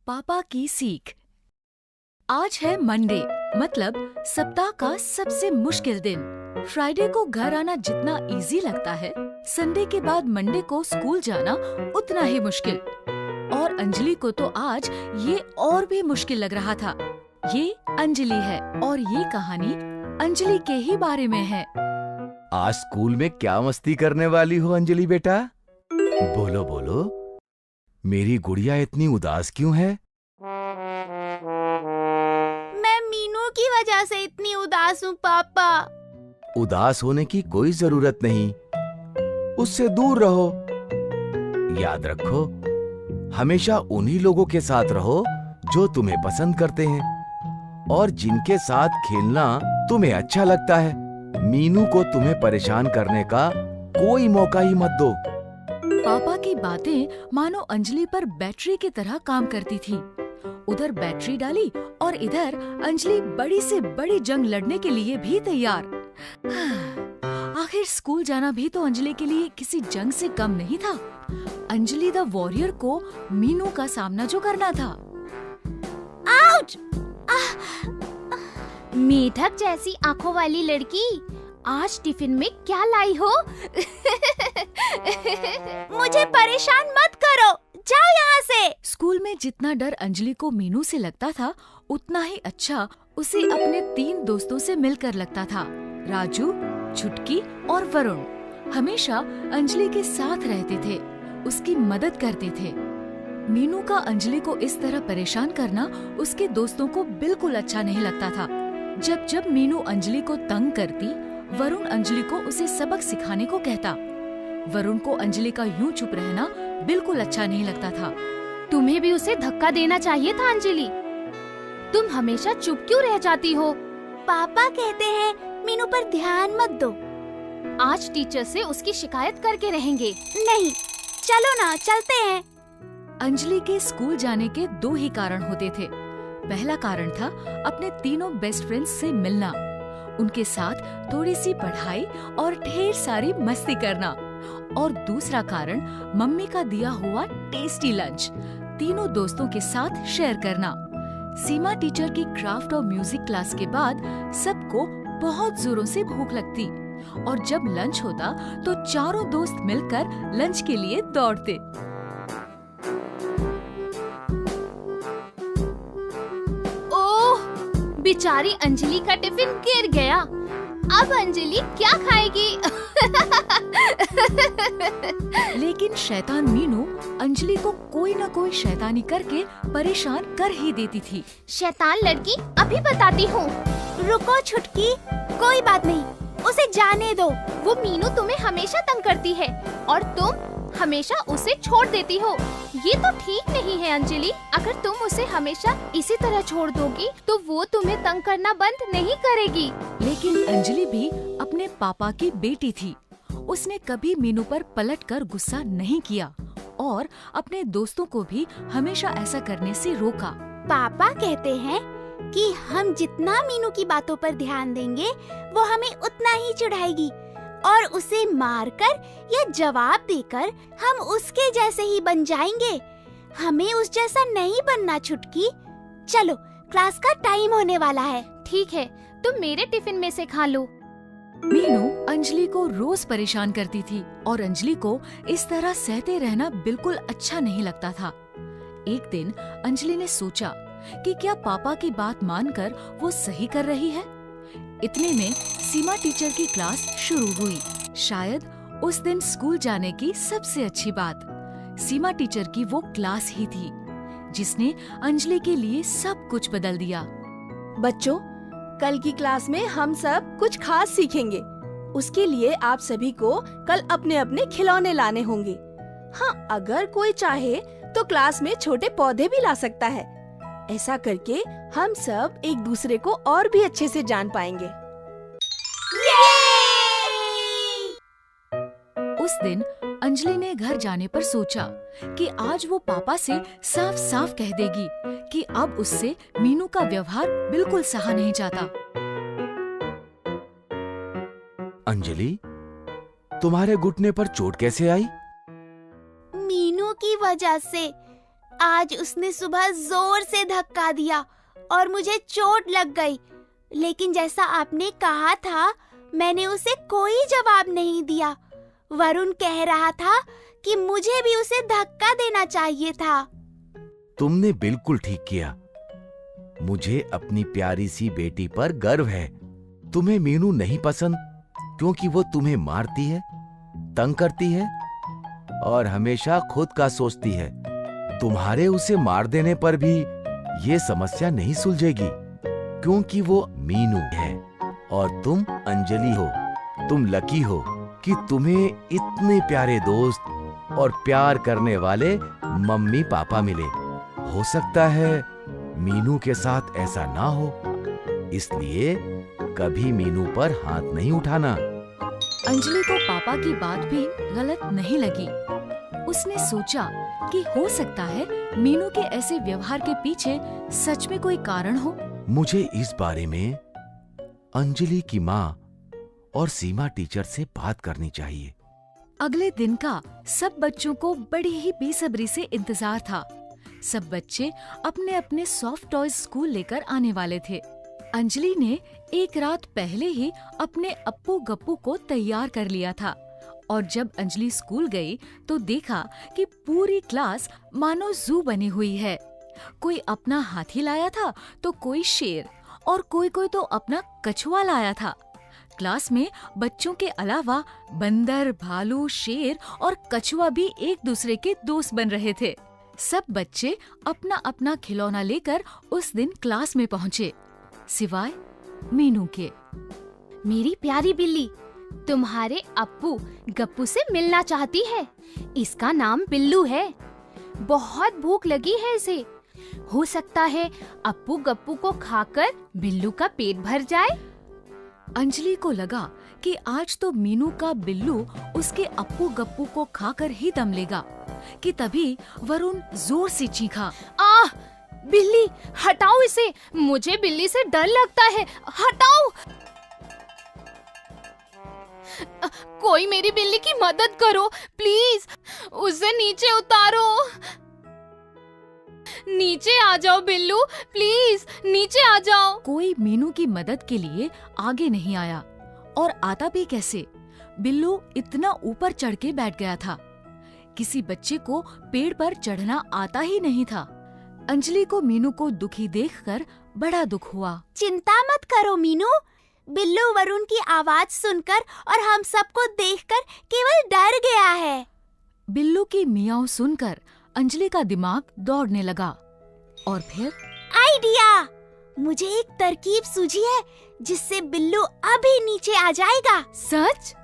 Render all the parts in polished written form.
पापा की सीख। आज है मंडे, मतलब सप्ताह का सबसे मुश्किल दिन। फ्राइडे को घर आना जितना इजी लगता है, संडे के बाद मंडे को स्कूल जाना उतना ही मुश्किल। और अंजलि को तो आज ये और भी मुश्किल लग रहा था। ये अंजलि है और ये कहानी अंजलि के ही बारे में है। आज स्कूल में क्या मस्ती करने वाली हो अंजलि बेटा? बोलो बोलो, मेरी गुड़िया इतनी उदास क्यों है? मैं मीनू की वजह से इतनी उदास हूँ पापा। उदास होने की कोई जरूरत नहीं, उससे दूर रहो। याद रखो, हमेशा उन्हीं लोगों के साथ रहो जो तुम्हें पसंद करते हैं और जिनके साथ खेलना तुम्हें अच्छा लगता है। मीनू को तुम्हें परेशान करने का कोई मौका ही मत दो। पापा की बातें मानो अंजलि पर बैटरी की तरह काम करती थी। उधर बैटरी डाली और इधर अंजलि बड़ी से बड़ी जंग लड़ने के लिए भी तैयार। आखिर स्कूल जाना भी तो अंजलि के लिए किसी जंग से कम नहीं था। अंजलि द वॉरियर को मीनू का सामना जो करना था। आउच! मेढक जैसी आंखों वाली लड़की, आज टिफिन में क्या लाई हो? मुझे परेशान मत करो, जाओ यहाँ से। स्कूल में जितना डर अंजलि को मीनू से लगता था, उतना ही अच्छा उसे अपने 3 दोस्तों से मिलकर लगता था। राजू, छुटकी और वरुण हमेशा अंजलि के साथ रहते थे, उसकी मदद करते थे। मीनू का अंजलि को इस तरह परेशान करना उसके दोस्तों को बिल्कुल अच्छा नहीं लगता था। जब जब मीनू अंजलि को तंग करती, वरुण अंजलि को उसे सबक सिखाने को कहता। वरुण को अंजलि का यूं चुप रहना बिल्कुल अच्छा नहीं लगता था। तुम्हें भी उसे धक्का देना चाहिए था अंजलि, तुम हमेशा चुप क्यों रह जाती हो? पापा कहते हैं मीनू पर ध्यान मत दो। आज टीचर से उसकी शिकायत करके रहेंगे। नहीं, चलो ना, चलते हैं। अंजलि के स्कूल जाने के 2 ही कारण होते थे। पहला कारण था अपने तीनों बेस्ट फ्रेंड्स से मिलना, उनके साथ थोड़ी सी पढ़ाई और ढेर सारी मस्ती करना। और दूसरा कारण मम्मी का दिया हुआ टेस्टी लंच तीनों दोस्तों के साथ शेयर करना। सीमा टीचर की क्राफ्ट और म्यूजिक क्लास के बाद सबको बहुत जोरों से भूख लगती और जब लंच होता तो चारों दोस्त मिलकर लंच के लिए दौड़ते। ओह, बेचारी अंजलि का टिफिन गिर गया। अब अंजलि क्या खाएगी? लेकिन शैतान मीनू अंजलि को कोई न कोई शैतानी करके परेशान कर ही देती थी। शैतान लड़की, अभी बताती हूँ। रुको छुटकी, कोई बात नहीं, उसे जाने दो। वो मीनू तुम्हें हमेशा तंग करती है और तुम हमेशा उसे छोड़ देती हो। ये तो ठीक नहीं है अंजलि। अगर तुम उसे हमेशा इसी तरह छोड़ दोगी तो वो तुम्हें तंग करना बंद नहीं करेगी। लेकिन अंजलि भी अपने पापा की बेटी थी। उसने कभी मीनू पर पलटकर गुस्सा नहीं किया और अपने दोस्तों को भी हमेशा ऐसा करने से रोका। पापा कहते हैं कि हम जितना मीनू की बातों पर ध्यान देंगे, वो हमें उतना ही चिढ़ाएगी और उसे मारकर या जवाब देकर हम उसके जैसे ही बन जाएंगे। हमें उस जैसा नहीं बनना छुटकी। चलो, क्लास का टाइम होने वाला है। ठीक है, तुम मेरे टिफिन में से खा लो। मीनू अंजलि को रोज परेशान करती थी और अंजलि को इस तरह सहते रहना बिल्कुल अच्छा नहीं लगता था। एक दिन अंजलि ने सोचा कि क्या पापा की बात मानकर वो सही कर रही है। इतने में सीमा टीचर की क्लास शुरू हुई। शायद उस दिन स्कूल जाने की सबसे अच्छी बात सीमा टीचर की वो क्लास ही थी, जिसने अंजलि के लिए सब कुछ बदल दिया। बच्चों, कल की क्लास में हम सब कुछ खास सीखेंगे। उसके लिए आप सभी को कल अपने अपने खिलौने लाने होंगे। हाँ, अगर कोई चाहे तो क्लास में छोटे पौधे भी ला सकता है। ऐसा करके हम सब एक दूसरे को और भी अच्छे से जान पाएंगे। उस दिन अंजलि ने घर जाने पर सोचा कि आज वो पापा से साफ साफ कह देगी कि अब उससे मीनू का व्यवहार बिल्कुल सहा नहीं जाता। अंजलि, तुम्हारे घुटने पर चोट कैसे आई? मीनू की वजह से। आज उसने सुबह जोर से धक्का दिया और मुझे चोट लग गई, लेकिन जैसा आपने कहा था मैंने उसे कोई जवाब नहीं दिया। वरुण कह रहा था कि मुझे भी उसे धक्का देना चाहिए था। तुमने बिल्कुल ठीक किया। मुझे अपनी प्यारी सी बेटी पर गर्व है। तुम्हें मीनू नहीं पसंद क्योंकि वो तुम्हें मारती है, तंग करती है और हमेशा खुद का सोचती है। तुम्हारे उसे मार देने पर भी ये समस्या नहीं सुलझेगी क्योंकि वो मीनू है और तुम अंजलि हो। तुम लकी हो कि तुम्हें इतने प्यारे दोस्त और प्यार करने वाले मम्मी पापा मिले। हो सकता है मीनू के साथ ऐसा ना हो, इसलिए कभी मीनू पर हाथ नहीं उठाना। अंजलि को पापा की बात भी गलत नहीं लगी। उसने सोचा कि हो सकता है मीनू के ऐसे व्यवहार के पीछे सच में कोई कारण हो। मुझे इस बारे में अंजलि की माँ और सीमा टीचर से बात करनी चाहिए। अगले दिन का सब बच्चों को बड़ी ही बेसब्री से इंतजार था। सब बच्चे अपने अपने सॉफ्ट टॉयज स्कूल लेकर आने वाले थे। अंजलि ने एक रात पहले ही अपने अप्पू गप्पू को तैयार कर लिया था और जब अंजलि स्कूल गई तो देखा कि पूरी क्लास मानो जू बनी हुई है। कोई अपना हाथी लाया था तो कोई शेर और कोई तो अपना कछुआ लाया था। क्लास में बच्चों के अलावा बंदर, भालू, शेर और कछुआ भी एक दूसरे के दोस्त बन रहे थे। सब बच्चे अपना अपना खिलौना लेकर उस दिन क्लास में पहुँचे, सिवाय मीनू के। मेरी प्यारी बिल्ली तुम्हारे अप्पू गप्पू से मिलना चाहती है। इसका नाम बिल्लू है। बहुत भूख लगी है इसे। हो सकता है अप्पू गप्पू को खाकर बिल्लू का पेट भर जाए। अंजलि को लगा कि आज तो मीनू का बिल्लू उसके अप्पू गप्पू को खाकर ही दम लेगा कि तभी वरुण जोर से चीखा, आह! बिल्ली, हटाओ इसे। मुझे बिल्ली से डर लगता है। हटाओ! कोई मेरी बिल्ली की मदद करो प्लीज। उसे नीचे उतारो। नीचे आ जाओ बिल्लू, प्लीज नीचे आ जाओ। कोई मीनू की मदद के लिए आगे नहीं आया और आता भी कैसे? बिल्लू इतना ऊपर चढ़ के बैठ गया था। किसी बच्चे को पेड़ पर चढ़ना आता ही नहीं था। अंजलि को मीनू को दुखी देखकर बड़ा दुख हुआ। चिंता मत करो मीनू। बिल्लू वरुण की आवाज सुनकर और हम सबको देखकर केवल डर गया है। बिल्लू की मियाऊ सुनकर अंजलि का दिमाग दौड़ने लगा और फिर आइडिया! मुझे एक तरकीब सूझी है जिससे बिल्लू अभी नीचे आ जाएगा। सच?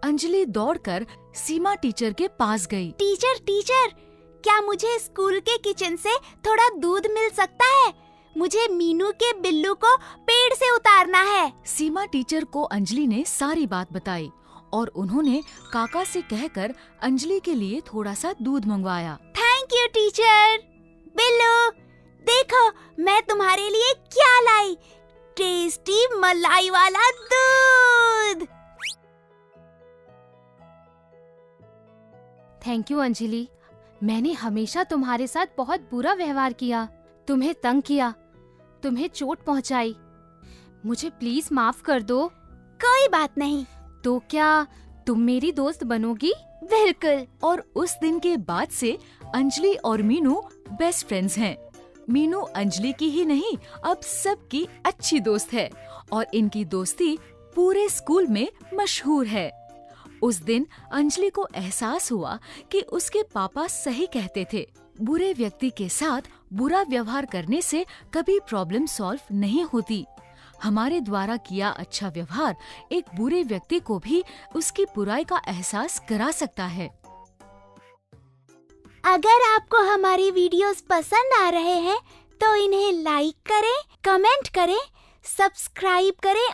अंजलि दौड़कर सीमा टीचर के पास गई। टीचर, क्या मुझे स्कूल के किचन से थोड़ा दूध मिल सकता है? मुझे मीनू के बिल्लू को पेड़ से उतारना है। सीमा टीचर को अंजलि ने सारी बात बताई और उन्होंने काका से कहकर अंजलि के लिए थोड़ा सा दूध मंगवाया। Thank you teacher. बिल्लू, देखो मैं तुम्हारे लिए क्या लाई। टेस्टी मलाई वाला दूध। Thank you Anjali. मैंने हमेशा तुम्हारे साथ बहुत बुरा व्यवहार किया, तुम्हें तंग किया, तुम्हें चोट पहुंचाई। मुझे प्लीज माफ कर दो। कोई बात नहीं। तो क्या तुम मेरी दोस्त बनोगी? बिल्कुल। और उस दिन के बाद से अंजलि और मीनू बेस्ट फ्रेंड्स हैं। मीनू अंजलि की ही नहीं, अब सबकी अच्छी दोस्त है और इनकी दोस्ती पूरे स्कूल में मशहूर है। उस दिन अंजलि को एहसास हुआ कि उसके पापा सही कहते थे, बुरे व्यक्ति के साथ बुरा व्यवहार करने से कभी प्रॉब्लम सॉल्व नहीं होती। हमारे द्वारा किया अच्छा व्यवहार एक बुरे व्यक्ति को भी उसकी बुराई का एहसास करा सकता है। अगर आपको हमारी वीडियोस पसंद आ रहे हैं तो इन्हें लाइक करें, कमेंट करें, सब्सक्राइब करें